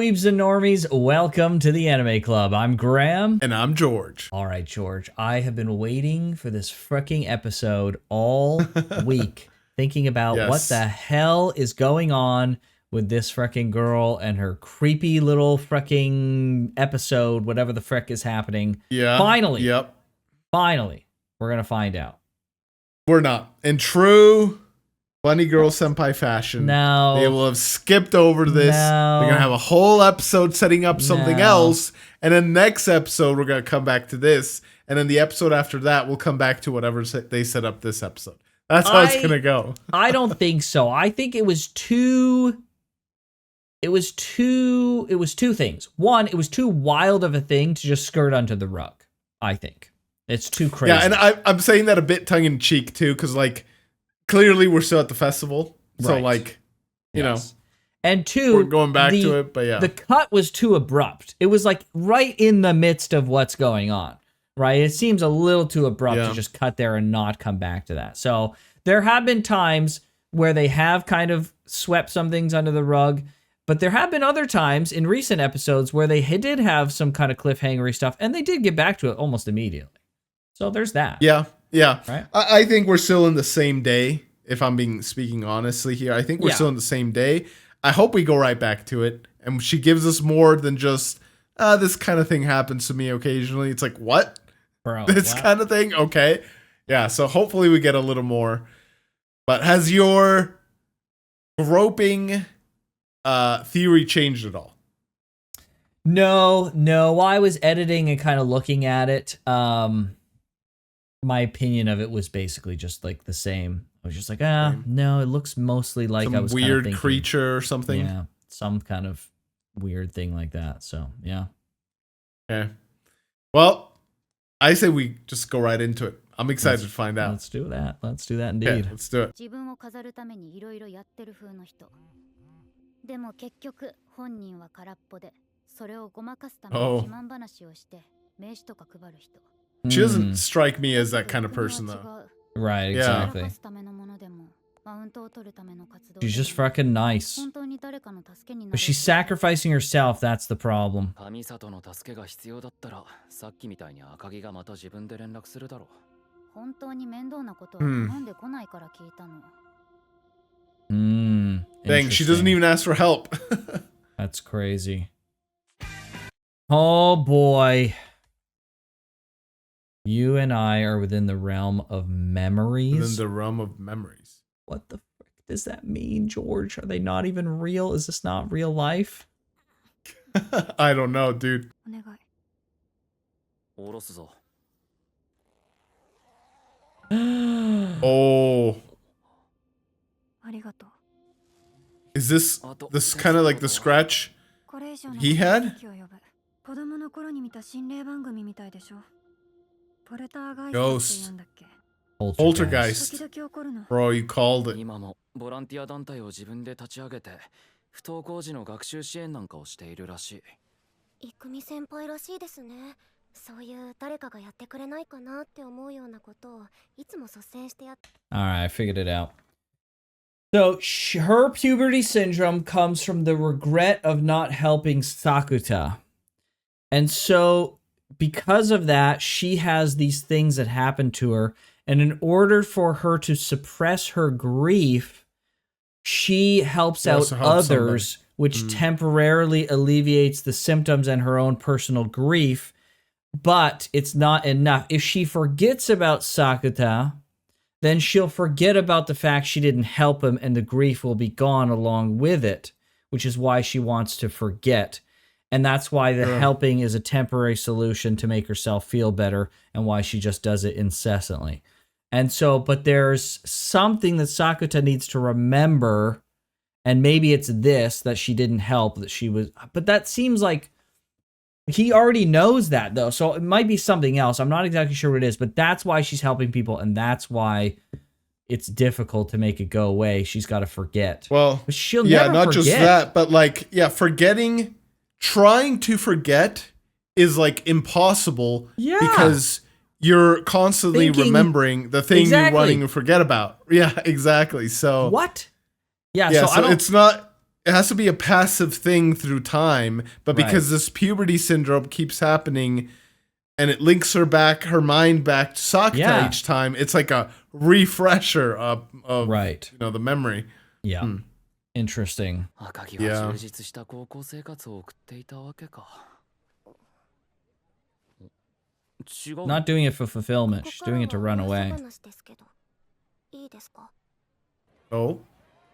Weebs and Normies, welcome to the Anime Club. I'm Graham. And I'm George. All right, George, I have been waiting for this freaking episode all week, thinking about what the hell is going on with this freaking girl and her creepy little freaking episode, whatever the frick is happening. Yeah. Finally. Yep. Finally, we're going to find out. We're not. In true Bunny Girl Senpai fashion, they will have skipped over this. They're going to have a whole episode setting up something else. And then next episode, we're going to come back to this. And then the episode after that, we'll come back to whatever they set up this episode. That's how it's going to go. I don't think so. I think it was two things. One, it was too wild of a thing to just skirt under the rug. I think it's too crazy. Yeah, and I'm saying that a bit tongue in cheek too, because like clearly we're still at the festival, so like you know, and two, we're going back to it. But yeah, the cut was too abrupt. It was like right in the midst of what's going on. Right, it seems a little too abrupt to just cut there and not come back to that. So there have been times where they have kind of swept some things under the rug. But there have been other times in recent episodes where they did have some kind of cliffhangery stuff, and they did get back to it almost immediately. So there's that. Yeah. Right? I think we're still in the same day, if I'm speaking honestly here. I think we're still in the same day. I hope we go right back to it, and she gives us more than just, this kind of thing happens to me occasionally. It's like, what? Bro, this kind of thing? Okay. Yeah, so hopefully we get a little more. But has your groping theory changed at all? No. While I was editing and kind of looking at it, my opinion of it was basically just like the same. I was just like, no, it looks mostly like some I was weird kind of creature or something. Yeah, some kind of weird thing like that. So yeah. Okay. Well, I say we just go right into it. I'm excited to find out. Let's do that. Let's do that indeed. Yeah, let's do it. でも結局本人は空っぽでそれをごまかすために自慢話をして名刺とか配る人 She doesn't strike me as that kind of person though. Right, exactly. She's just fucking nice. But she's sacrificing herself, that's the problem. Dang, she doesn't even ask for help. That's crazy. Oh boy. You and I are within the realm of memories. Within the realm of memories. What the frick does that mean, George? Are they not even real? Is this not real life? I don't know, dude. Oh. Is this kind of like the scratch he had? Ghost. Poltergeist. Bro, you called it. Alright, I figured it out. So, her puberty syndrome comes from the regret of not helping Sakuta. And so, because of that, she has these things that happen to her. And in order for her to suppress her grief, she helps out others, which temporarily alleviates the symptoms and her own personal grief. But it's not enough. If she forgets about Sakuta, then she'll forget about the fact she didn't help him and the grief will be gone along with it, which is why she wants to forget. And that's why the helping is a temporary solution to make herself feel better and why she just does it incessantly. And so, but there's something that Sakuta needs to remember, and maybe it's this, that she didn't help, that she was, but that seems like he already knows that though. So it might be something else. I'm not exactly sure what it is, but that's why she's helping people. And that's why it's difficult to make it go away. She's got to forget. Well, but she'll never not forget. Just that, but like, trying to forget is like impossible because you're constantly remembering the thing you're wanting to forget about. Yeah, exactly. So what? Yeah, so it's not it has to be a passive thing through time, but because this puberty syndrome keeps happening and it links her mind back to Sakuta each time, it's like a refresher of you know, the memory. Yeah. Interesting. Yeah. Not doing it for fulfillment. She's doing it to run away. Oh.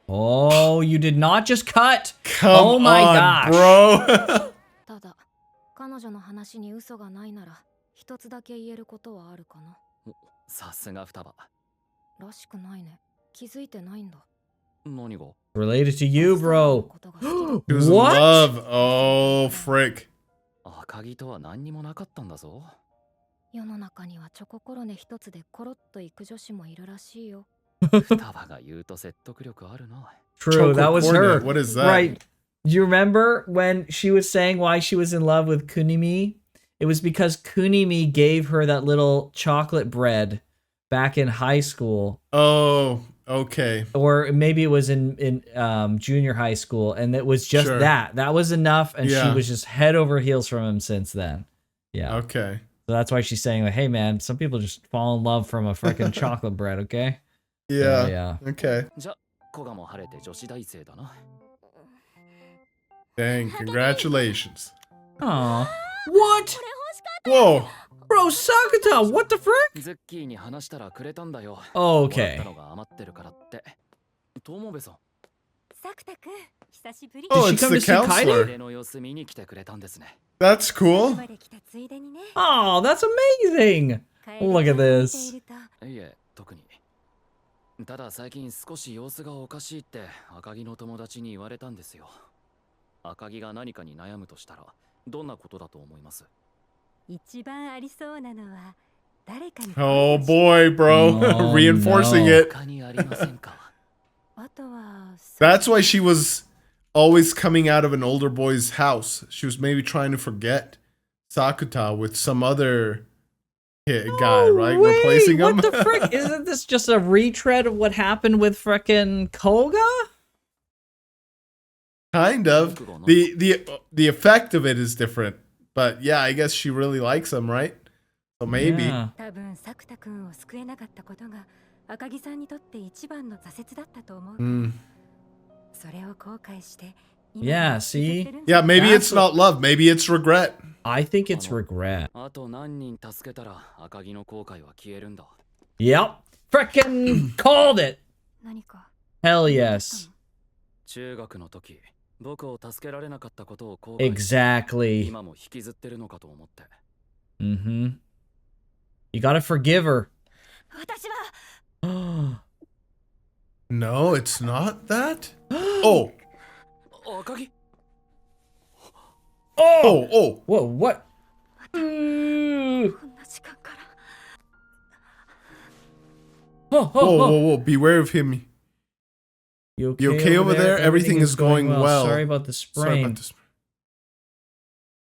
Oh, you did not just cut. Come my on, gosh. bro. ただ彼女の話に嘘がないなら一つだけ言えることはあるかな。さすが双葉。らしくないね。気づいてないんだ。何が Related to you, bro. He was in love. Oh, frick. 赤城とは何にもなかったんだぞ。世の中にはチョココロネ一つでコロッといく女子もいるらしいよ。双葉が言うと説得力あるな。True, that was her. What is that? Right. Do you remember when she was saying why she was in love with Kunimi? It was because Kunimi gave her that little chocolate bread back in high school. Oh, okay. Or maybe it was in junior high school, and it was just that. That was enough, and she was just head over heels from him since then. Yeah. Okay. So that's why she's saying, like, hey, man, some people just fall in love from a freaking chocolate bread, okay? Yeah. Yeah. Okay. Dang, congratulations. Aw. What? Whoa. Bro, Sakuta, what the frick? Oh, okay. Oh, Did it's she come the to see counselor. That's cool. Oh, that's amazing. Look at this. ただ最近少し様子がおかしいって赤城の友達に言われたんですよ。赤城が何かに悩むとしたらどんなことだと思います？一番ありそうなのは誰かに。Oh boy, bro. Reinforcing it. 他にありませんか？ That's why she was always coming out of an older boy's house. She was maybe trying to forget Sakuta with some other guy, right? Wait, replacing him. What the frick? Isn't this just a retread of what happened with frickin' Koga? Kind of. The effect of it is different. But yeah, I guess she really likes him, right? So maybe. Yeah. Yeah, see? Yeah, maybe it's not love. Maybe it's regret. I think it's regret. あと何人助けたら赤城の後悔は消えるんだ。Yep. Frickin' called it. Hell yes. 中学の時、僕を助けられなかったことを後悔。Exactly. 今も引きずってるのかと思って。Mm-hmm. You gotta forgive her. No, it's not that. Oh. 赤城。Oh. Whoa, what? Whoa. Beware of him. You okay over there? Everything is going well. Sorry about the sprain.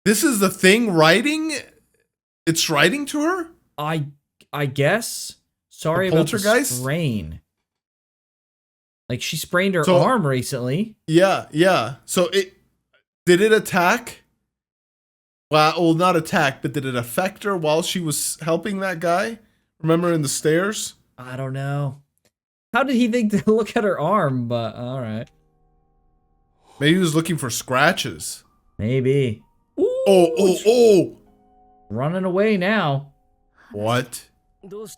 This is the thing writing? It's writing to her? I guess. Sorry about the sprain. Like, she sprained her arm recently. Yeah. So did it attack? Well, not attack, but did it affect her while she was helping that guy? Remember in the stairs? I don't know. How did he think to look at her arm? But all right. Maybe he was looking for scratches. Maybe. Ooh, oh. Running away now. What? This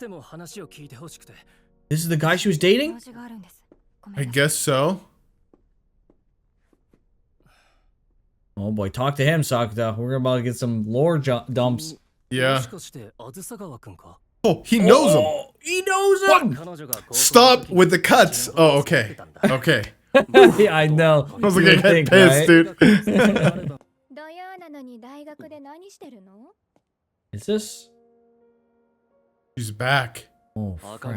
is the guy she was dating? I guess so. Oh boy, talk to him, Sakuta. We're about to get some lore dumps. Yeah. Oh, he knows him. He knows him. What? Stop with the cuts. Oh, okay. Yeah, I know. I was like, I get pissed, dude. Is this? She's back. Oh, frick.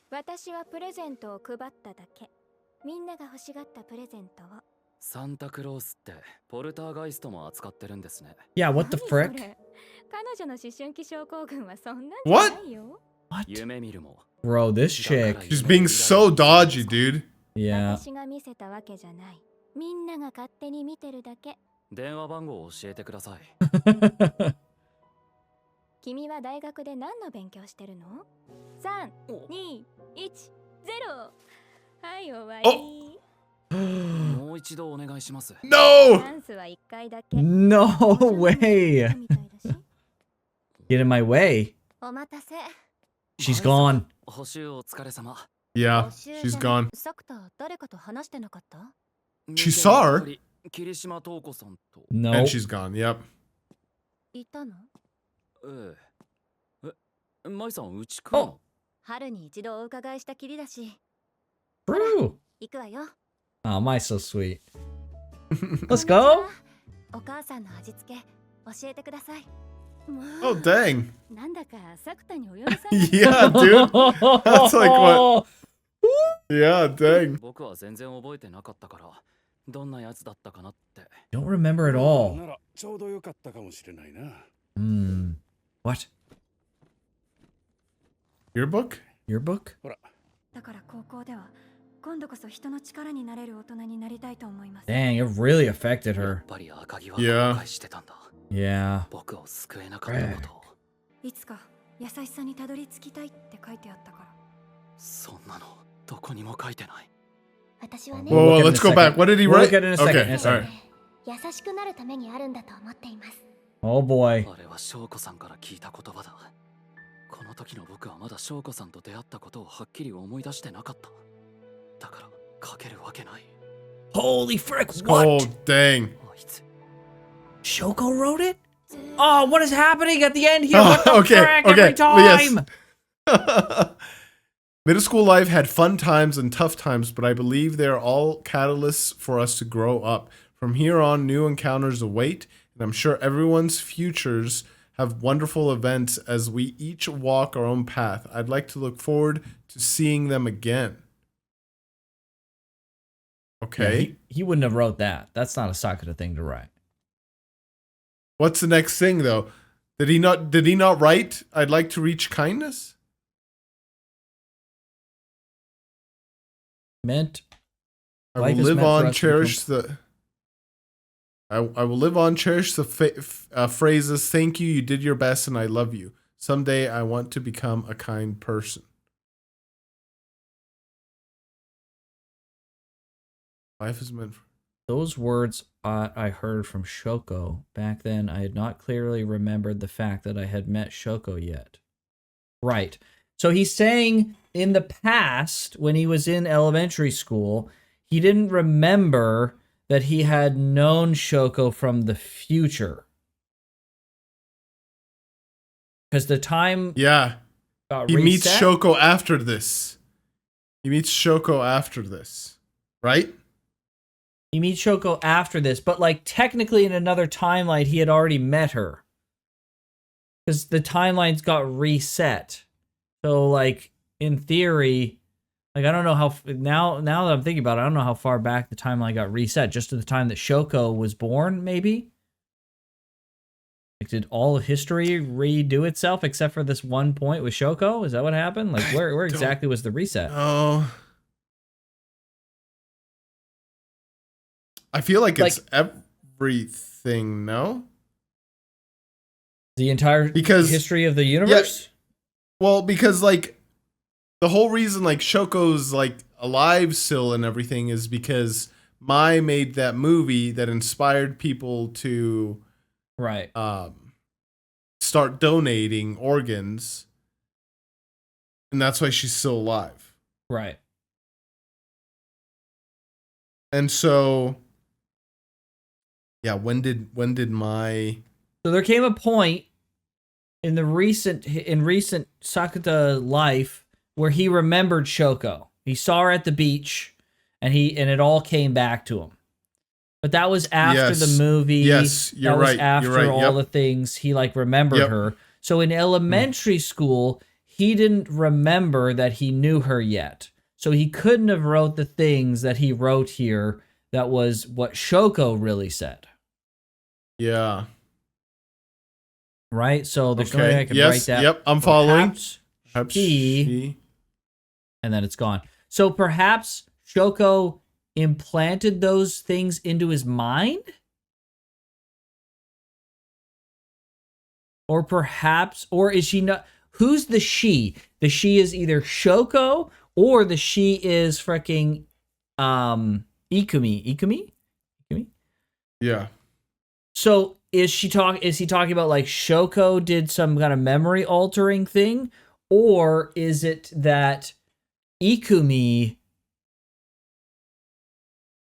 私はプレゼントを配っただけ。みんなが欲しがったプレゼントを。サンタクロースってポルターガイストも扱ってるんですね。Yeah, what the frick? 彼女の思春期症候群はそんなんじゃないよ。What? Yume見るも。Bro, this chick. She's being so dodgy, dude. Yeah. 私が見せたわけじゃない。みんなが勝手に見てるだけ。電話番号を教えてください。君は大学で何の勉強してるの ?3、2、1、0。はい、終わり。もう一度お願いします。No! チャンスは1回だけ。No way! Get in my way. お待たせ。She's gone. 補習お疲れ様。Yeah, she's gone. サクタ誰かと話してなかった She saw her? 霧島東子さんと。No. And she's gone, yep. いたの舞さん、うち来るの？春に一度お伺いしたきりだし。 True. 行くわよ。 Oh, my so sweet. Let's go. お母さんの味付け教えてください。 Oh, dang. なんだかサクタにお嫁さん。 Yeah, dude. That's like what? Yeah, dang. 僕は全然覚えてなかったから、どんなやつだったかなって。 Don't remember at all. ならちょうどよかったかもしれないな。What? Your book? Your book? だから高校では今度こそ人の力になれる大人になりたいと思います。 Dang, it really affected や her. っぱり赤城は後悔してたんだ。 Yeah. 僕を救えなかったことを。いつか優しさにたどり着きたいって書いてあったから。そんなのどこにも書いてない。私はね、 Whoa, let's go back. What did he We'll write? look at it in a second. Okay, In a second. alright. 優しくなるためにあるんだと思っています。 Oh boy. あれは翔子さんから聞いた言葉だ。この時の僕はまだ翔子さんと出会ったことをはっきり思い出してなかった。だから書けるわけない。 Holy frick, Oh, what? dang. あいつ Shoko wrote it? Oh, what is happening at the end here? What the Okay, frick okay, every time? yes. Middle school life had fun times and tough times, but I believe they are all catalysts for us to grow up. From here on, new encounters await, and I'm sure everyone's futures have wonderful events as we each walk our own path. I'd like to look forward to seeing them again. Yeah, Okay. he wouldn't have wrote that. That's not a Sakuta thing to write. What's the next thing though? Did he not write I'd like to reach kindness? Meant I life will is live meant for on, us to cherish the. I will live on, cherish the phrases. Thank you, you did your best, and I love you. Someday I want to become a kind person. Life is meant for. Those words I heard from Shoko. Back then, I had not clearly remembered the fact that I had met Shoko yet. Right. So he's saying in the past, when he was in elementary school, he didn't remember that he had known Shoko from the future. Because the time Yeah. got He meets reset. Shoko after this. He meets Shoko after this. Right? He meets Shoko after this, but like technically in another timeline, he had already met her. Because the timelines got reset. So like in theory, like I don't know how now that I'm thinking about it, I don't know how far back the timeline got reset. Just to the time that Shoko was born, maybe. Like did all of history redo itself except for this one point with Shoko? Is that what happened? Like where exactly was the reset? Oh. I feel like it's everything, no? The entire history of the universe? Yeah, well, because like the whole reason like Shoko's like alive still and everything is because Mai made that movie that inspired people to right start donating organs. And that's why she's still alive. Right. And so yeah, when did Mai... So there came a point in recent Sakuta life where he remembered Shoko. He saw her at the beach, and it all came back to him. But that was after the movie. Yes, you're that was right. After you're right. all the things, he like remembered her. So in elementary school, he didn't remember that he knew her yet. So he couldn't have wrote the things that he wrote here. That was what Shoko really said. Yeah. Right? So there's no way I can write that. Yep, I'm following. Perhaps he, and then it's gone. So perhaps Shoko implanted those things into his mind? Or perhaps, or is she not? Who's the she? The she is either Shoko or the she is freaking Ikumi. Ikumi? Yeah. So is he talking about like Shoko did some kind of memory altering thing? Or is it that Ikumi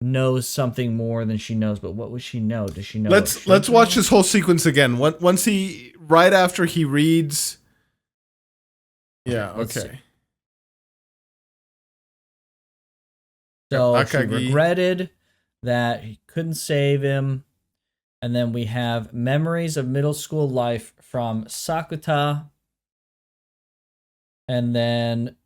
knows something more than she knows? But what would she know? Does she know? Let's watch this whole sequence again. Once right after he reads. Yeah. Okay. So she regretted that he couldn't save him. And then we have memories of middle school life from Sakuta. And then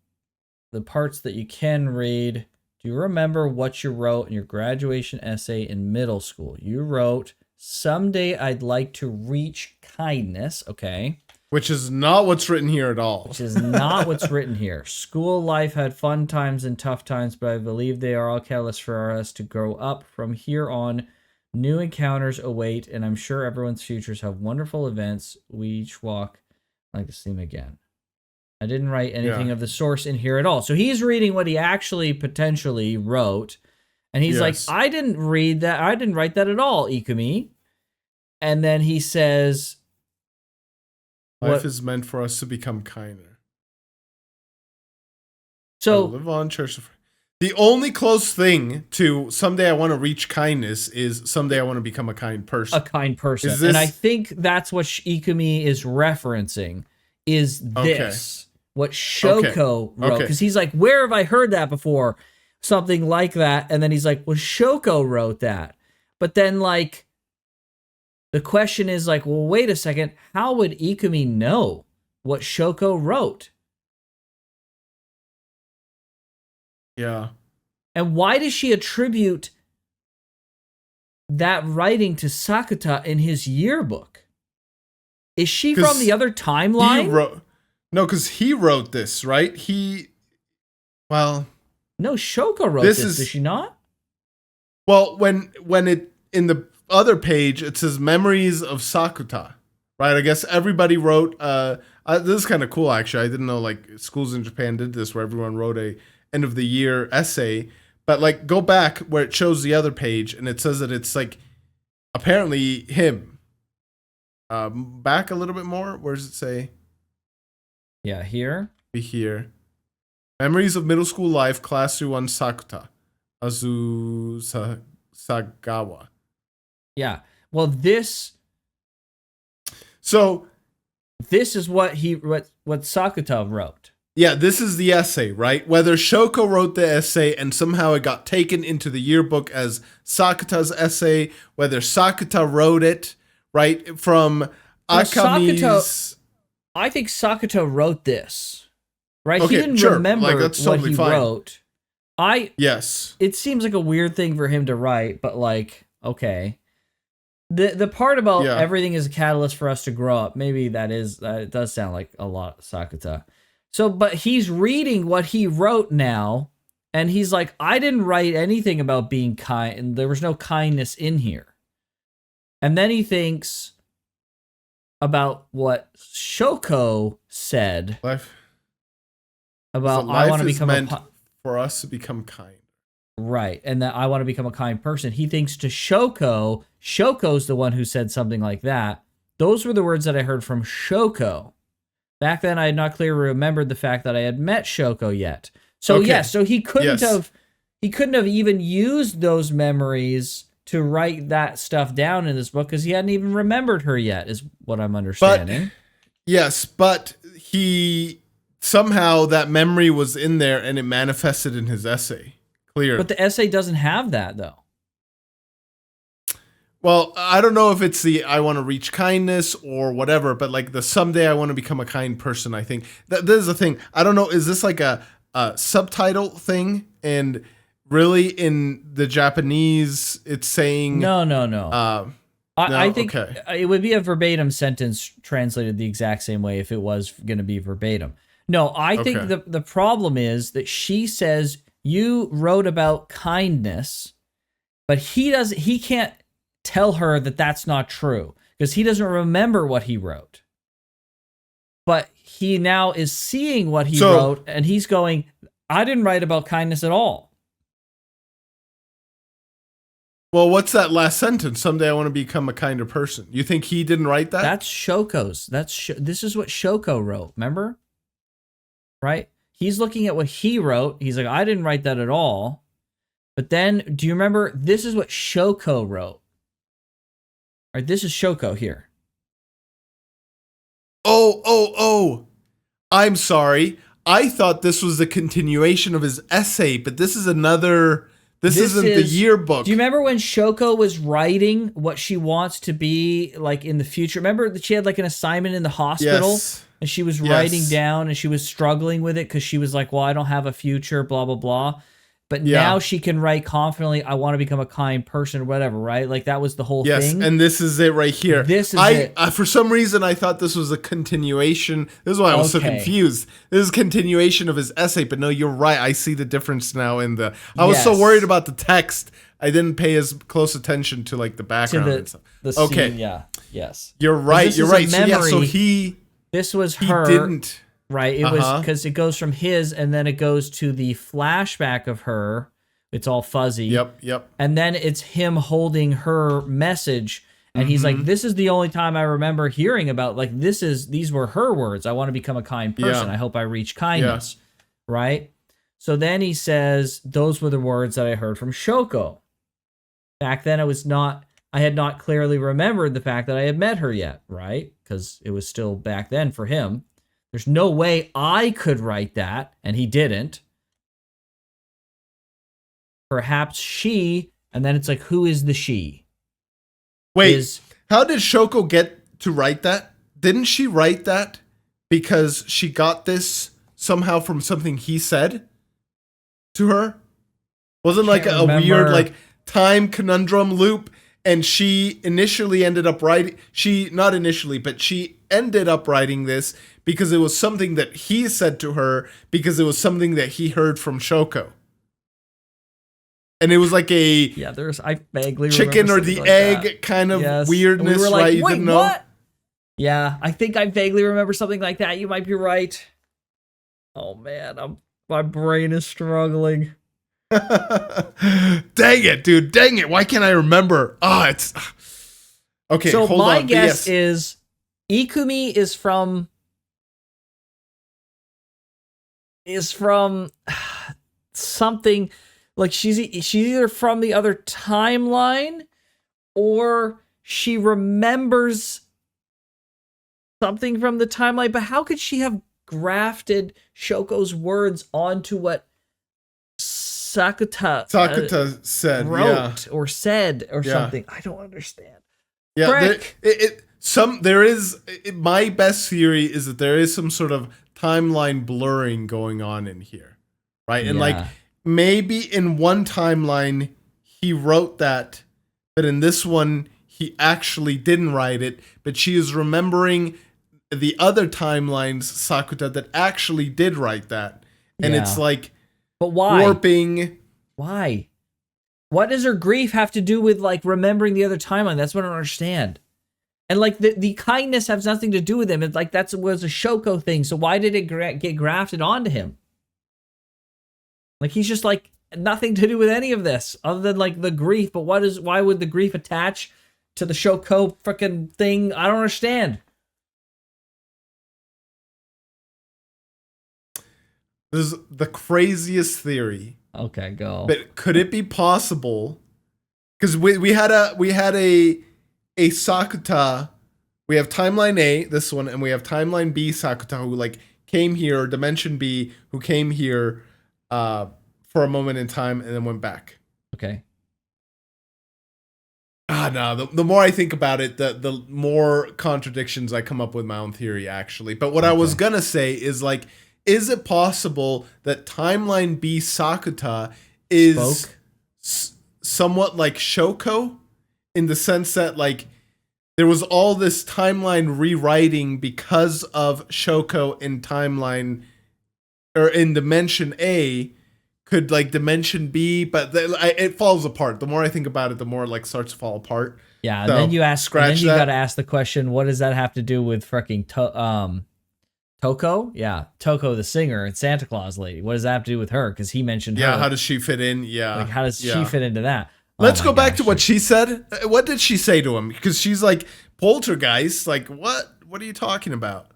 the parts that you can read. Do you remember what you wrote in your graduation essay in middle school? You wrote, "Someday I'd like to reach kindness." Okay. Which is not what's written here at all. Which is not what's written here. School life had fun times and tough times, but I believe they are all catalysts for us to grow up. From here on, new encounters await, and I'm sure everyone's futures have wonderful events. We each walk like to see them again. I didn't write anything of the source in here at all. So he's reading what he actually potentially wrote, and he's like, I didn't read that. I didn't write that at all, Ikumi. And then he says, life is meant for us to become kinder. So live on, church. The only close thing to someday I want to reach kindness is someday I want to become a kind person. A kind person. And I think that's what Ikumi is referencing is this. What Shoko wrote. Because he's like, where have I heard that before? Something like that. And then he's like, well, Shoko wrote that. But then, like, the question is like, well, wait a second. How would Ikumi know what Shoko wrote? Yeah. And why does she attribute that writing to Sakuta in his yearbook? Is she from the other timeline? No, because he wrote this, right? No, Shoko wrote this. Did she not? Well, when it in the other page it says memories of Sakuta, right? I guess everybody wrote. This is kind of cool, actually. I didn't know like schools in Japan did this, where everyone wrote a end of the year essay. But like, go back where it shows the other page, and it says that it's like apparently him. Back a little bit more. Where does it say? Yeah, here. Here. Memories of middle school life, class 1 Sakuta. Sagawa. Yeah. Well, this is what Sakuta wrote. Yeah, this is the essay, right? Whether Shoko wrote the essay and somehow it got taken into the yearbook as Sakuta's essay, whether Sakuta wrote it, right? From Akami's... I think Sakuta wrote this, right? Okay, he didn't remember what he wrote. Yes. It seems like a weird thing for him to write, but like, okay. The part about everything is a catalyst for us to grow up, maybe it does sound like a lot Sakuta. So, but he's reading what he wrote now, and he's like, I didn't write anything about being kind, and there was no kindness in here. And then he thinks about what Shoko said about I want to become for us to become kind. Right, and that I want to become a kind person. He thinks to Shoko's the one who said something like that. Those were the words that I heard from Shoko. Back then, I had not clearly remembered the fact that I had met Shoko yet. So so he couldn't have even used those memories to write that stuff down in this book because he hadn't even remembered her yet, is what I'm understanding. But he somehow that memory was in there and it manifested in his essay. Clear. But the essay doesn't have that, though. Well, I don't know if it's the I want to reach kindness or whatever, but like the someday I want to become a kind person, I think. This is the thing. I don't know. Is this like a subtitle thing? And really in the Japanese, it's saying... No. I think it would be a verbatim sentence translated the exact same way if it was going to be verbatim. No, I think the problem is that she says you wrote about kindness, but he can't tell her that that's not true because he doesn't remember what he wrote. But he now is seeing what he wrote, and he's going, I didn't write about kindness at all. Well, what's that last sentence? Someday I want to become a kinder person. You think he didn't write that? That's Shoko's. This is what Shoko wrote, remember? Right? He's looking at what he wrote. He's like, I didn't write that at all. But then, do you remember? This is what Shoko wrote. All right, this is Shoko here. Oh. I'm sorry. I thought this was the continuation of his essay, but this is another... This isn't the yearbook. Do you remember when Shoko was writing what she wants to be like in the future? Remember that she had like an assignment in the hospital? Yes. And she was writing down and she was struggling with it because she was like, well, I don't have a future, blah, blah, blah. But now she can write confidently, I want to become a kind person or whatever, right? Like that was the whole thing. Yes, and this is it right here. This is it. For some reason, I thought this was a continuation. This is why I was so confused. This is a continuation of his essay, but no, you're right. I see the difference now in the... I was so worried about the text, I didn't pay as close attention to like the background and stuff. Okay. Scene, yeah. Yes. You're right. You're right. So this was he her... didn't... Right, it was because it goes from his and then it goes to the flashback of her. It's all fuzzy. Yep. And then it's him holding her message, and he's like, "This is the only time I remember hearing about. Like, these were her words. I want to become a kind person. I hope I reach kindness." Yeah. Right. So then he says, "Those were the words that I heard from Shoko." Back then, I had not clearly remembered the fact that I had met her yet. Right, because it was still back then for him. There's no way I could write that, and he didn't. Perhaps she, and then it's like, who is the she? Wait, how did Shoko get to write that? Didn't she write that because she got this somehow from something he said to her? Wasn't like a weird like time conundrum loop? And she initially ended up writing, not initially, but she ended up writing this because it was something that he said to her because it was something that he heard from Shoko. And it was like I vaguely chicken or the like egg that. kind of weirdness, we were like, right? You didn't know? What? Yeah, I think I vaguely remember something like that. You might be right. Oh man, my brain is struggling. Dang it, dude. Dang it. Why can't I remember? It's okay. So hold my on. guess is Ikumi is from something like she's either from the other timeline or she remembers something from the timeline. But how could she have grafted Shoko's words onto what Sakuta said, wrote or said or something? I don't understand. Yeah, my best theory is that there is some sort of timeline blurring going on in here, right? And like maybe in one timeline he wrote that, but in this one he actually didn't write it, but she is remembering the other timelines, Sakuta, that actually did write that. And it's like, but why? Warping. Why? What does her grief have to do with like remembering the other timeline? That's what I don't understand. And like the kindness has nothing to do with him. It's like was a Shoko thing. So why did it get grafted onto him? Like he's just like nothing to do with any of this other than like the grief. But why would the grief attach to the Shoko freaking thing? I don't understand. This is the craziest theory. Okay, go. But could it be possible? Because we had a Sakuta. We have timeline A, this one, and we have timeline B Sakuta, who like came here, Dimension B, who came here for a moment in time and then went back. Okay. No. The more I think about it, the more contradictions I come up with my own theory, actually. But what I was gonna say is like, is it possible that timeline B Sakuta is somewhat like Shoko in the sense that like there was all this timeline rewriting because of Shoko in timeline or in Dimension A? could like dimension be? But it falls apart. The more I think about it, the more it like starts to fall apart. Yeah, and So, then you ask, and then you that. got to ask the question: what does that have to do with fucking Toko? Yeah, Toko the singer and Santa Claus lady. What does that have to do with her? Because he mentioned her. Yeah, how does she fit in? Yeah, like how does she fit into that? Let's go back to what she said. What did she say to him? Because she's like, poltergeist. Like, what? What are you talking about?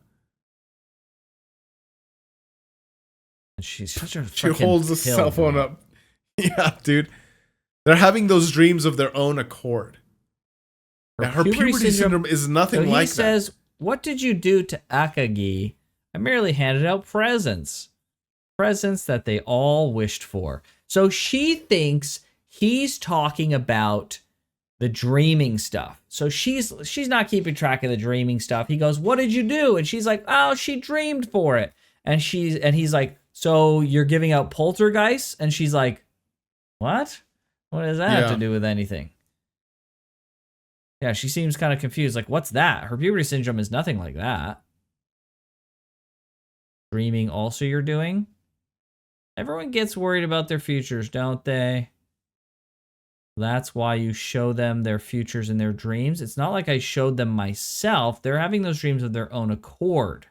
She's such a She holds the cell phone up. Yeah, dude. They're having those dreams of their own accord. Her puberty syndrome is nothing like that. He says, "What did you do to Akagi? I merely handed out presents. Presents that they all wished for." So she thinks he's talking about the dreaming stuff. So she's not keeping track of the dreaming stuff. He goes, "What did you do?" And she's like, "Oh, she dreamed for it." And he's like, "So you're giving out poltergeists?" And she's like, "What? What does that have to do with anything?" Yeah, she seems kind of confused. Like, what's that? Her puberty syndrome is nothing like that. Dreaming also you're doing? Everyone gets worried about their futures, don't they? That's why you show them their futures and their dreams. It's not like I showed them myself. They're having those dreams of their own accord.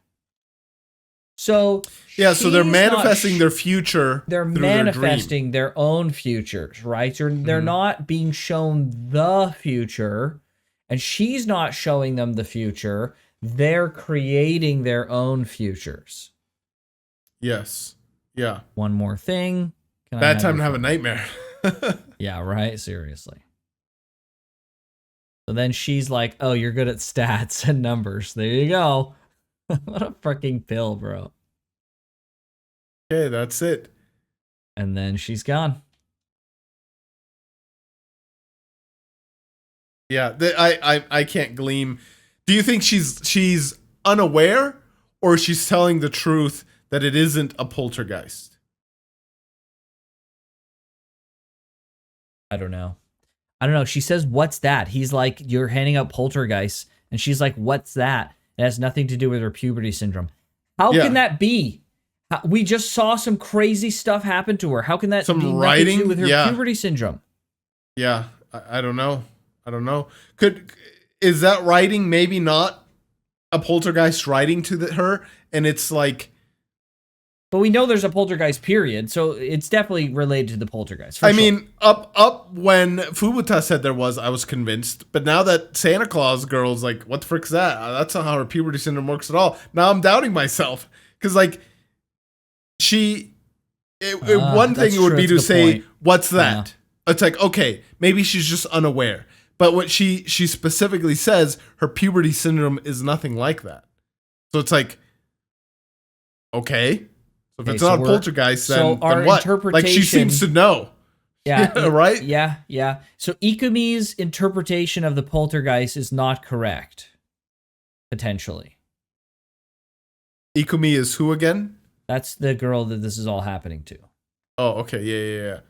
So yeah, so they're manifesting their future. They're manifesting their own futures, right? They're not being shown the future, and she's not showing them the future. They're creating their own futures. Yes. Yeah. One more thing. Bad time to have a nightmare. Yeah, right? Seriously. So then she's like, "Oh, you're good at stats and numbers. There you go." What a freaking pill, bro. Okay, that's it. And then she's gone. Yeah, I can't glean. Do you think she's unaware, or she's telling the truth that it isn't a poltergeist? I don't know. She says, "What's that?" He's like, "You're handing out poltergeists." And she's like, "What's that?" It has nothing to do with her puberty syndrome. How can that be? We just saw some crazy stuff happen to her. How can that be nothing to do with her puberty syndrome? Yeah, I don't know. Is that writing maybe not a poltergeist writing to her, and it's like... But we know there's a poltergeist period, so it's definitely related to the poltergeist. I mean, up when Fubuta said there was, I was convinced. But now that Santa Claus girl's like, what the frick's that? That's not how her puberty syndrome works at all. Now I'm doubting myself. Because, like, one thing it would be to say, what's that? Yeah. It's like, okay, maybe she's just unaware. But what she specifically says, her puberty syndrome is nothing like that. So it's like, okay. If it's not a poltergeist, then what? Like, she seems to know. Yeah. Right? Yeah. So Ikumi's interpretation of the poltergeist is not correct. Potentially. Ikumi is who again? That's the girl that this is all happening to. Oh, okay. Yeah.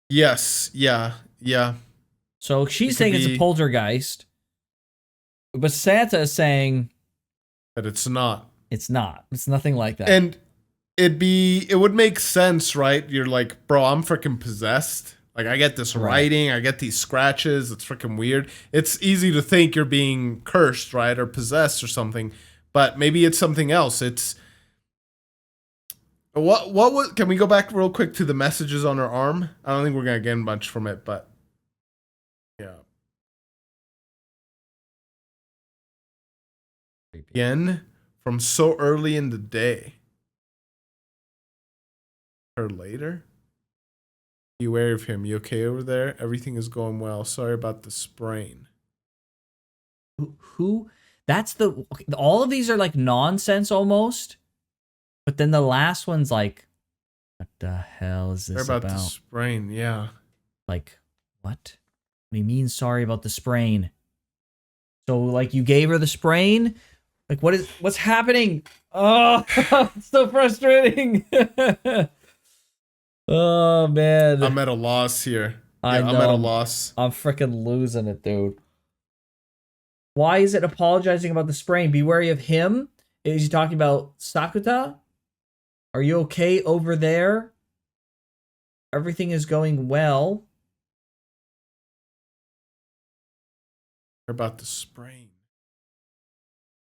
Yes. Yeah. So she's saying it's a poltergeist. But Santa is saying that it's not. It's not. It's nothing like that. And it would make sense, right? You're like, bro, I'm freaking possessed. Like, I get this writing, I get these scratches. It's freaking weird. It's easy to think you're being cursed, right? Or possessed or something. But maybe it's something else. It's... What can we go back real quick to the messages on her arm? I don't think we're going to get much from it, but... Yeah. Again, from so early in the day. Or later? Beware of him. You okay over there? Everything is going well. Sorry about the sprain. Who? That's the... All of these are like nonsense almost. But then the last one's like, what the hell is this about? Sorry about the sprain, yeah. Like, what? What do you mean sorry about the sprain? So, like, you gave her the sprain? Like, what's happening? Oh, it's so frustrating. Oh, man. I'm at a loss here. I'm at a loss. I'm freaking losing it, dude. Why is it apologizing about the sprain? Be wary of him? Is he talking about Sakuta? Are you okay over there? everything is going well. About the sprain.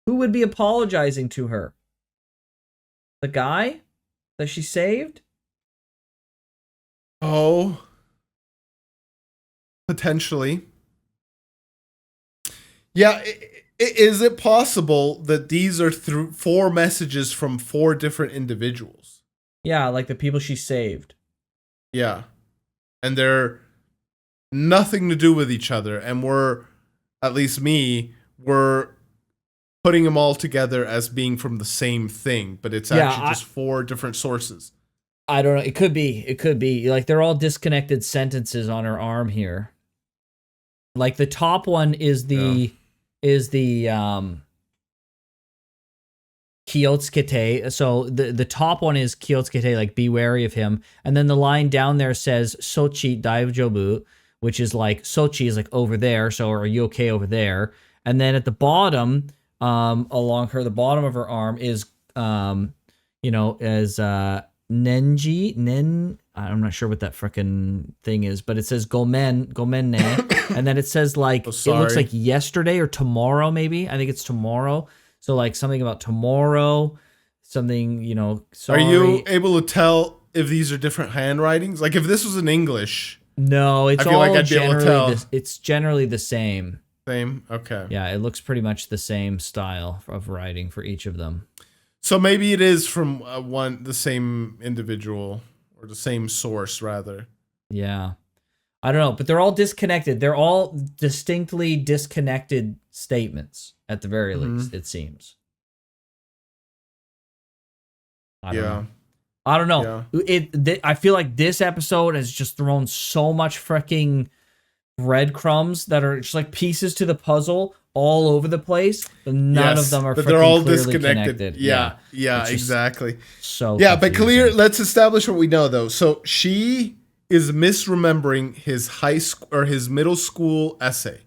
Who would be apologizing to her? The guy that she saved? Oh. Potentially. Yeah, is it possible that these are through 4 messages from 4 different individuals? Yeah, like the people she saved. Yeah. And they're nothing to do with each other. And we're, at least me, we're putting them all together as being from the same thing. But it's actually just 4 different sources. I don't know. It could be. It could be. Like, they're all disconnected sentences on her arm here. Like, the top one is the Kyotsukete. So the top one is Kyotsukete, like be wary of him. And then the line down there says Sochi Daijobu, which is like Sochi is like over there. So are you okay over there? And then at the bottom, along the bottom of her arm is as Nenji. I'm not sure what that frickin' thing is, but it says Gomen, and then it says like it looks like yesterday or tomorrow, maybe. I think it's tomorrow. So like something about tomorrow, something, sorry. Are you able to tell if these are different handwritings? Like if this was in English. No, it's all like it's generally the same. Same? Okay. Yeah, it looks pretty much the same style of writing for each of them. So maybe it is from the same individual or the same source, rather. Yeah. I don't know, but they're all disconnected. They're all distinctly disconnected statements, at the very least, it seems. I don't know. Yeah. I feel like this episode has just thrown so much freaking breadcrumbs that are just like pieces to the puzzle all over the place, but none of them are but they're all disconnected. Connected. Yeah, exactly. So yeah, confusing. But let's establish what we know though. So she is misremembering his high school or his middle school essay.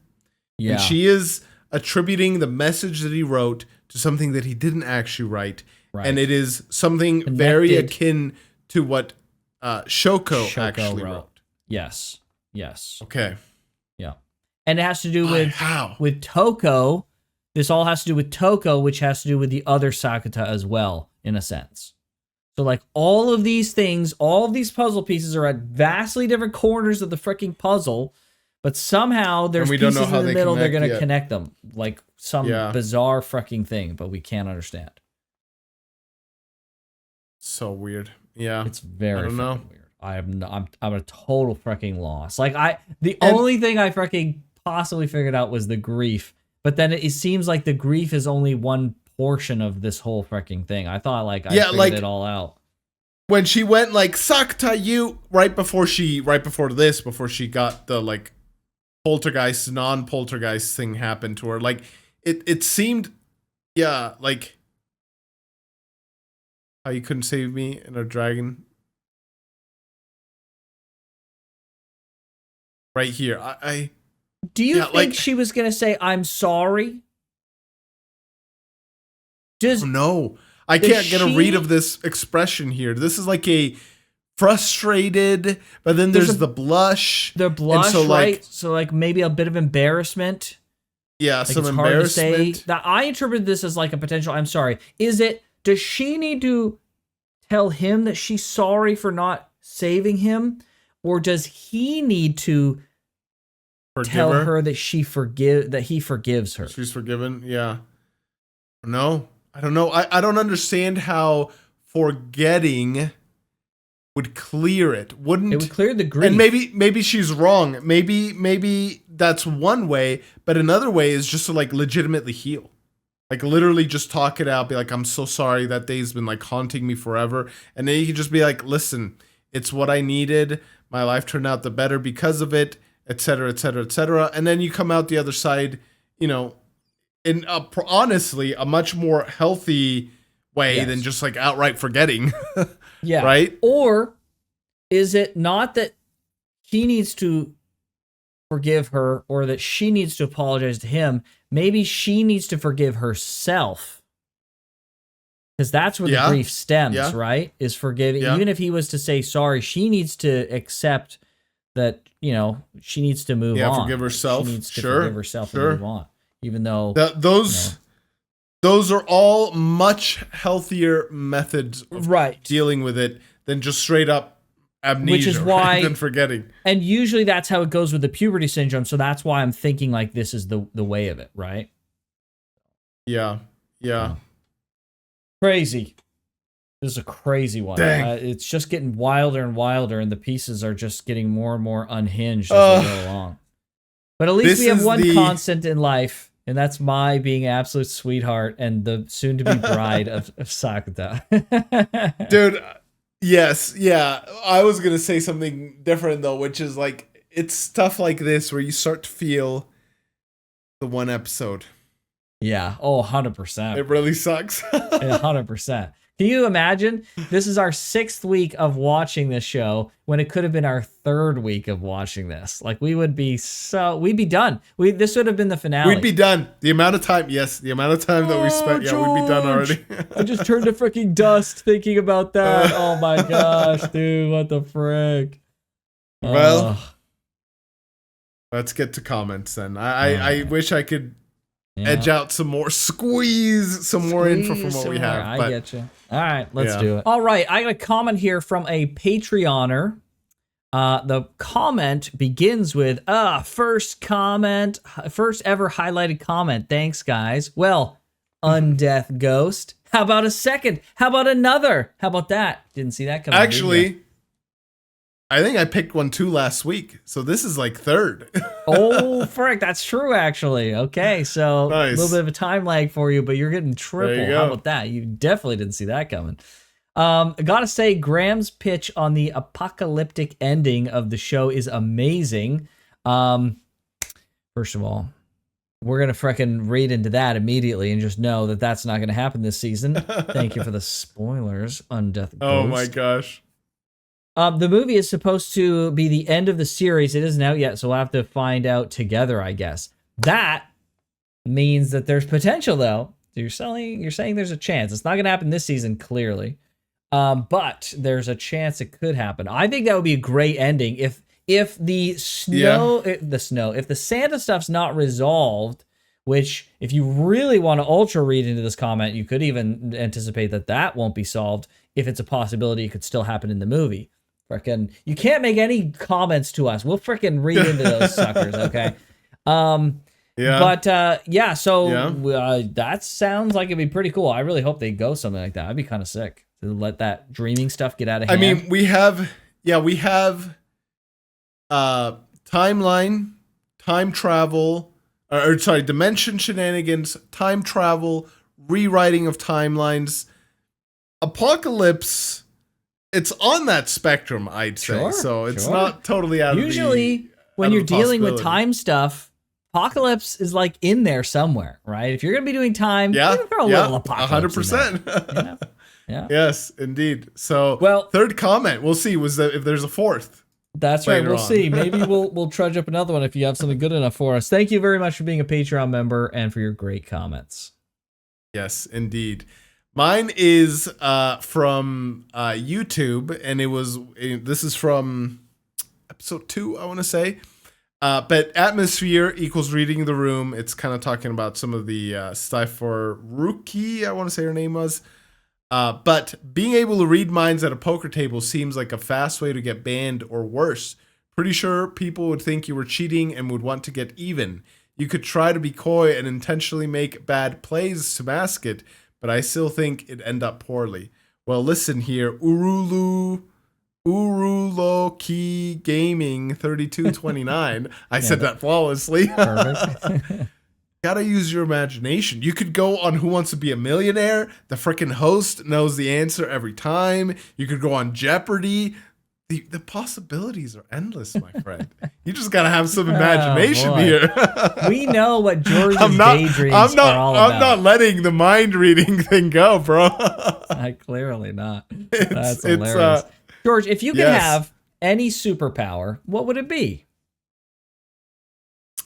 Yeah. And she is attributing the message that he wrote to something that he didn't actually write. Right. And it is something very akin to what Shoko actually wrote. Yes. Okay. Yeah. And it has to do with Toko. This all has to do with Toko, which has to do with the other Sakuta as well, in a sense. So, like, all of these things, all of these puzzle pieces are at vastly different corners of the freaking puzzle, but somehow there's pieces in the middle, they're going to connect them. Like some bizarre freaking thing, but we can't understand. So weird. Yeah. It's very weird. I'm a total freaking loss. Like, the only thing I freaking possibly figured out was the grief, but then it seems like the grief is only one portion of this whole freaking thing. I thought I figured it all out. When she went like Sakuta, you before she got the like poltergeist, non-poltergeist thing happened to her. Like it seemed, like how you couldn't save me in a dragon. Right here, do you think she was gonna say I'm sorry? No, I can't get a read of this expression here. This is like a frustrated, but then there's the blush. The blush, right? So like maybe a bit of embarrassment. Yeah, like some embarrassment. Hard to say. That I interpreted this as like a potential I'm sorry. Does she need to tell him that she's sorry for not saving him? Or does he need to tell her that he forgives her? She's forgiven, yeah. No, I don't know. I don't understand how forgetting would clear it. It would clear the grief. And maybe she's wrong. Maybe that's one way, but another way is just to like legitimately heal. Like literally just talk it out, be like, I'm so sorry, that day's been like haunting me forever. And then you can just be like, listen, it's what I needed. My life turned out the better because of it, etc., etc., etc. And then you come out the other side, in honestly a much more healthy way than just like outright forgetting. Yeah. Right? Or is it not that he needs to forgive her or that she needs to apologize to him? Maybe she needs to forgive herself. Because that's where the grief stems, Yeah. right? Is forgiving. Yeah. Even if he was to say sorry, she needs to accept that, you know, she needs to move on. Forgive herself. She needs to forgive herself and move on. Even though those are all much healthier methods of dealing with it than just straight up amnesia, which is why than forgetting. And usually that's how it goes with the puberty syndrome. So that's why I'm thinking like this is the way of it, right? Yeah. Crazy. This is a crazy one. Dang. It's just getting wilder and wilder, and the pieces are just getting more and more unhinged as they go along. But at least we have one constant in life, and that's my being absolute sweetheart and the soon-to-be bride of Sakuta. Dude, yes, yeah. I was going to say something different, though, which is like, it's stuff like this where you start to feel the one episode. Yeah. Oh, 100%. It really sucks. 100%. Can you imagine? This is our 6th week of watching this show when it could have been our 3rd week of watching this. Like, we'd be done. This would have been the finale. We'd be done. The amount of time that we spent, we'd be done already. I just turned to freaking dust thinking about that. Oh my gosh, dude, what the frick? Well, let's get to comments then. I wish I could edge out some more, squeeze some more info from what we have. I get you. All right, let's do it. All right, I got a comment here from a Patreoner. The comment begins with, first ever highlighted comment. Thanks, guys. Well, Undeath Ghost. How about a second? How about another? How about that? Didn't see that coming. Actually, I think I picked one too last week, so this is like 3rd. Oh, frick, that's true, actually. Okay, so nice. A little bit of a time lag for you, but you're getting triple. How about that? You definitely didn't see that coming. I gotta say, Graham's pitch on the apocalyptic ending of the show is amazing. First of all, we're gonna freaking read into that immediately and just know that that's not gonna happen this season. Thank you for the spoilers, Undeath Ghost. Oh my gosh. The movie is supposed to be the end of the series. It isn't out yet, so we'll have to find out together, I guess. That means that there's potential, though. You're saying there's a chance. It's not going to happen this season, clearly. But there's a chance it could happen. I think that would be a great ending if the if the Santa stuff's not resolved, which if you really want to ultra read into this comment, you could even anticipate that won't be solved. If it's a possibility, it could still happen in the movie. Frickin', you can't make any comments to us. We'll frickin' read into those suckers, okay? So that sounds like it'd be pretty cool. I really hope they go something like that. I'd be kind of sick to let that dreaming stuff get out of hand. I mean, we have timeline, time travel, dimension shenanigans, time travel, rewriting of timelines, apocalypse. It's on that spectrum, I'd say. So it's not totally out Usually, when you're dealing with time stuff, apocalypse is like in there somewhere, right? If you're going to be doing time, you can throw a little apocalypse 100%. Yeah. Yes, indeed. So, 3rd comment. We'll see if there's a 4th. That's right. We'll see. Maybe we'll trudge up another one if you have something good enough for us. Thank you very much for being a Patreon member and for your great comments. Yes, indeed. Mine is from YouTube, and this is from episode 2, I want to say. But atmosphere equals reading the room. It's kind of talking about some of the stuff for Ruki, I want to say her name was. But being able to read minds at a poker table seems like a fast way to get banned or worse. Pretty sure people would think you were cheating and would want to get even. You could try to be coy and intentionally make bad plays to mask it, but I still think it'd end up poorly. Well, listen here, Uruloki Gaming 3229. I said that flawlessly. Perfect. Gotta use your imagination. You could go on Who Wants to Be a Millionaire. The freaking host knows the answer every time. You could go on Jeopardy. The possibilities are endless, my friend. You just gotta have some imagination here. We know what George's daydreams are all about. I'm not letting the mind reading thing go, bro. Clearly not. That's hilarious. George, if you could have any superpower, what would it be?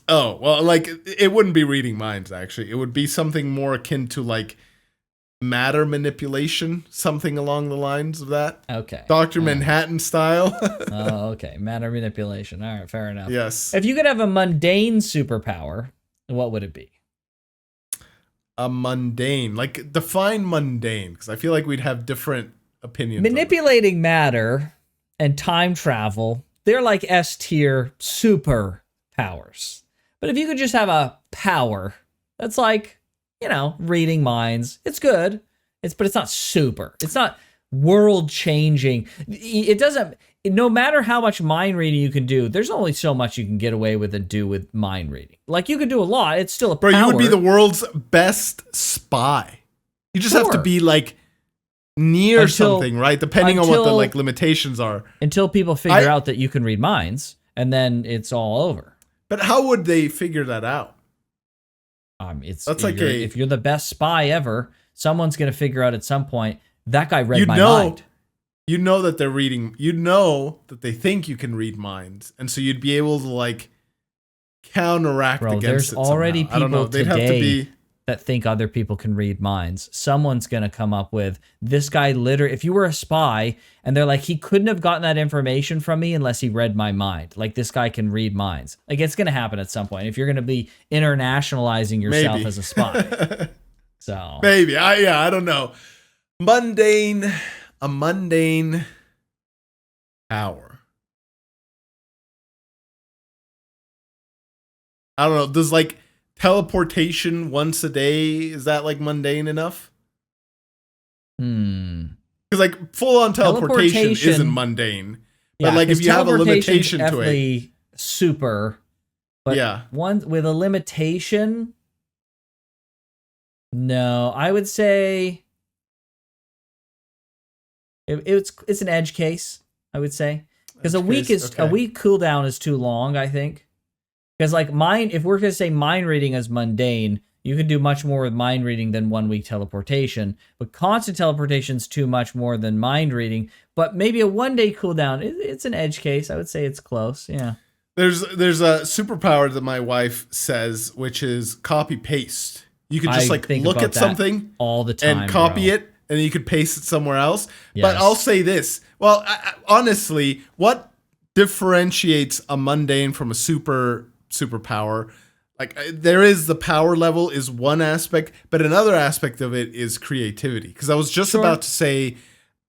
Oh, well, like, it wouldn't be reading minds, actually. It would be something more akin to, like, matter manipulation, something along the lines of that. Okay. Dr. Manhattan style. Oh, okay. Matter manipulation. All right, fair enough. Yes. If you could have a mundane superpower, what would it be? A mundane, like define mundane, because I feel like we'd have different opinions. Manipulating matter and time travel, they're like S tier super powers. But if you could just have a power that's like, reading minds, it's good. But it's not super. It's not world changing. It doesn't. No matter how much mind reading you can do, there's only so much you can get away with and do with mind reading. Like, you can do a lot. It's still a power. Bro, you would be the world's best spy. You just have to be like near something, right? Depending on what the like limitations are. Until people figure out that you can read minds, and then it's all over. But how would they figure that out? If you're the best spy ever, someone's going to figure out at some point that guy read my mind. You know that they're reading. You know that they think you can read minds, and so you'd be able to like counteract against there's it. already somehow. people today that think other people can read minds. Someone's gonna come up with this guy. Literally, if you were a spy, and they're like, he couldn't have gotten that information from me unless he read my mind. Like, this guy can read minds. Like, it's gonna happen at some point if you're gonna be internationalizing yourself as a spy. So maybe I don't know. A mundane power. I don't know. Does like teleportation once a day, is that like mundane enough? Because like full on teleportation isn't mundane. But like if you have a limitation to it. Super. But one with a limitation. No, I would say it's an edge case, I would say, because a week cooldown is too long, I think. Because like if we're gonna say mind reading is mundane, you can do much more with mind reading than 1 week teleportation. But constant teleportation is too much more than mind reading. But maybe a 1 day cooldown, it's an edge case. I would say it's close. Yeah. There's a superpower that my wife says, which is copy paste. You could just like look at something all the time and copy it. And then you could paste it somewhere else. Yes. But I'll say this. Well, honestly, what differentiates a mundane from a superpower? Like, there is the power level is one aspect, but another aspect of it is creativity. Because I was just about to say,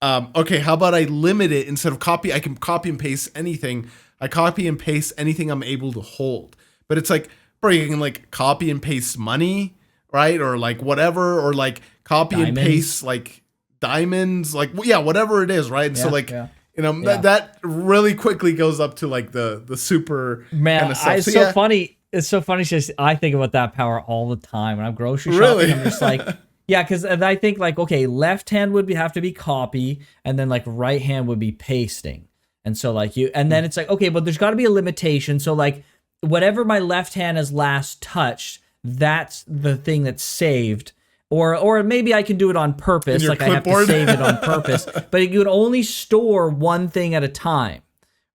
okay, how about I limit it instead of copy? I can copy and paste anything. I copy and paste anything I'm able to hold. But it's like, bro, you can like copy and paste money, right? Or like whatever, or like copy and paste like diamonds, like whatever it is, right? And so like that really quickly goes up to like the super kind of stuff. It's so funny. It's so funny. I think about that power all the time when I'm grocery shopping. Really? I'm just like, because I think like, okay, left hand would have to be copy, and then like right hand would be pasting, and so like and then it's like, okay, but there's got to be a limitation. So like whatever my left hand has last touched, that's the thing that's saved. Or maybe I can do it on purpose, like clipboard. I have to save it on purpose. But you would only store one thing at a time,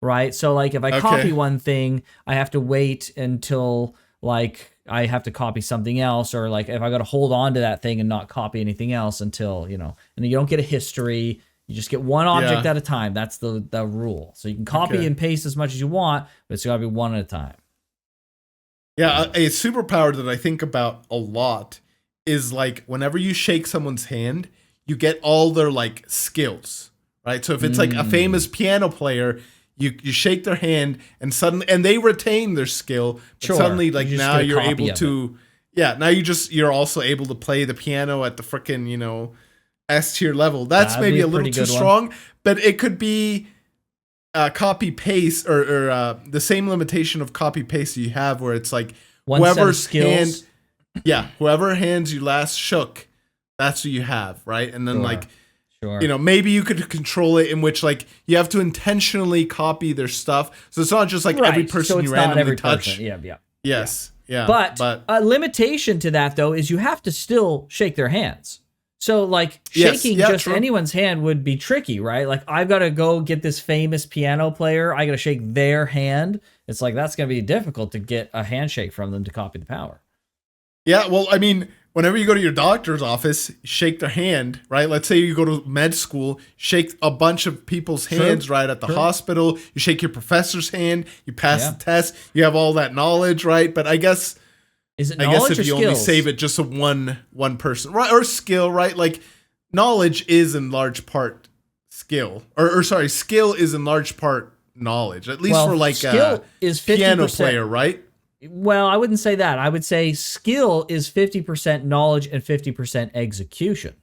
right? So like if I copy one thing, I have to wait until like I have to copy something else, or like if I got to hold on to that thing and not copy anything else until, and you don't get a history. You just get one object at a time. That's the rule. So you can copy and paste as much as you want, but it's got to be one at a time. Yeah, a superpower that I think about a lot is like whenever you shake someone's hand, you get all their like skills, right? So if it's like a famous piano player, you shake their hand and suddenly, and they retain their skill, but suddenly like now you're able to, now you're also able to play the piano at the frickin', S tier level. That's maybe a little too strong, but it could be copy paste or the same limitation of copy paste you have, where it's like whoever's hand. Yeah, whoever hands you last shook, that's what you have, right? And then maybe you could control it in which like you have to intentionally copy their stuff. So it's not just like every person you randomly touch. Yes. But a limitation to that though is you have to still shake their hands. So like shaking anyone's hand would be tricky, right? Like I've got to go get this famous piano player. I got to shake their hand. It's like that's going to be difficult to get a handshake from them to copy the power. Yeah, well, I mean, whenever you go to your doctor's office, shake their hand, right? Let's say you go to med school, shake a bunch of people's hands right at the hospital. You shake your professor's hand, you pass the test, you have all that knowledge, right? But I guess is it knowledge if you only save it just to one person, right? Or skill, right? Like knowledge is in large part skill, or sorry, skill is in large part knowledge. At least for like skill is 50%. Piano player, right? Well, I wouldn't say that. I would say skill is 50% knowledge and 50% execution.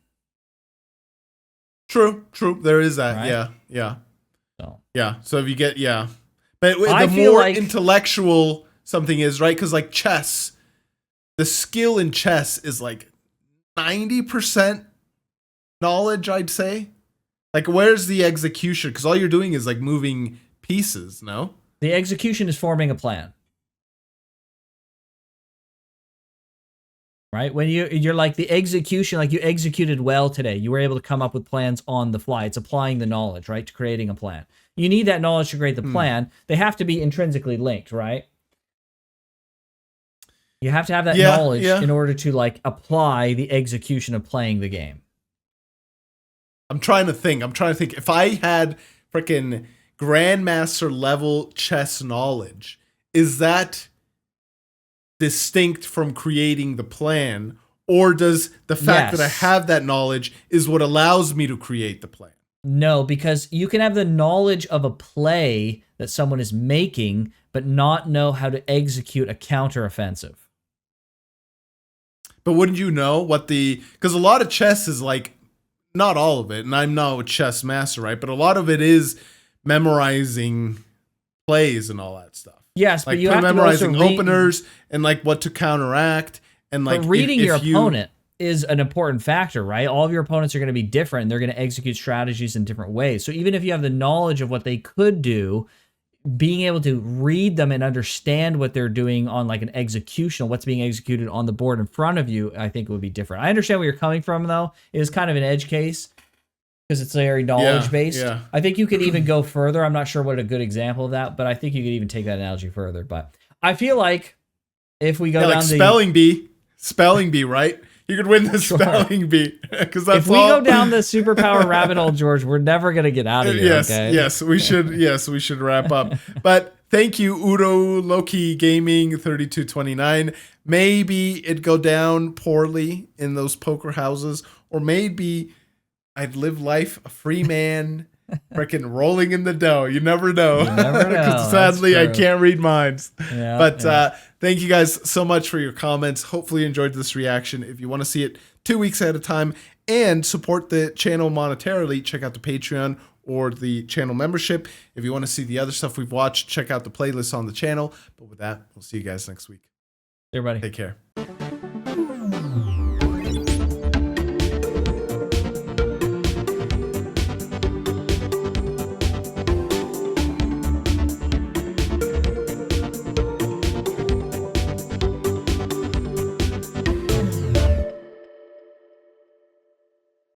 True. There is that. Right? Yeah. So. Yeah. So if you get, but the more like intellectual something is, right? Because like chess, the skill in chess is like 90% knowledge, I'd say. Like, where's the execution? Because all you're doing is like moving pieces, no? The execution is forming a plan. Right? When you're like the execution, like you executed well today. You were able to come up with plans on the fly. It's applying the knowledge, right? To creating a plan. You need that knowledge to create the plan. They have to be intrinsically linked, right? You have to have that knowledge in order to like apply the execution of playing the game. I'm trying to think. If I had freaking grandmaster level chess knowledge, is that distinct from creating the plan, or does the fact that I have that knowledge is what allows me to create the plan? No, because you can have the knowledge of a play that someone is making, but not know how to execute a counteroffensive. But wouldn't you know what because a lot of chess is like, not all of it, and I'm not a chess master, right? But a lot of it is memorizing plays and all that stuff. Yes, like but you have memorizing to also openers and like what to counteract and like reading your opponent is an important factor, right? All of your opponents are going to be different. And they're going to execute strategies in different ways. So even if you have the knowledge of what they could do, being able to read them and understand what they're doing on like an execution, what's being executed on the board in front of you, I think it would be different. I understand where you're coming from, though. It is kind of an edge case because it's very knowledge-based. Yeah. I think you could even go further. I'm not sure what a good example of that, but I think you could even take that analogy further. But I feel like if we go down like spelling bee, right? You could win the spelling bee because that's if we go down the superpower rabbit hole, George, we're never gonna get out of here. Yes, we should. Yes, we should wrap up. But thank you, Udo Loki Gaming 3229. Maybe it'd go down poorly in those poker houses, or maybe I'd live life a free man, freaking rolling in the dough. You never know. Because sadly, I can't read minds. Yeah, but thank you guys so much for your comments. Hopefully you enjoyed this reaction. If you want to see it 2 weeks at a time and support the channel monetarily, check out the Patreon or the channel membership. If you want to see the other stuff we've watched, check out the playlist on the channel. But with that, we'll see you guys next week. Everybody. Take care.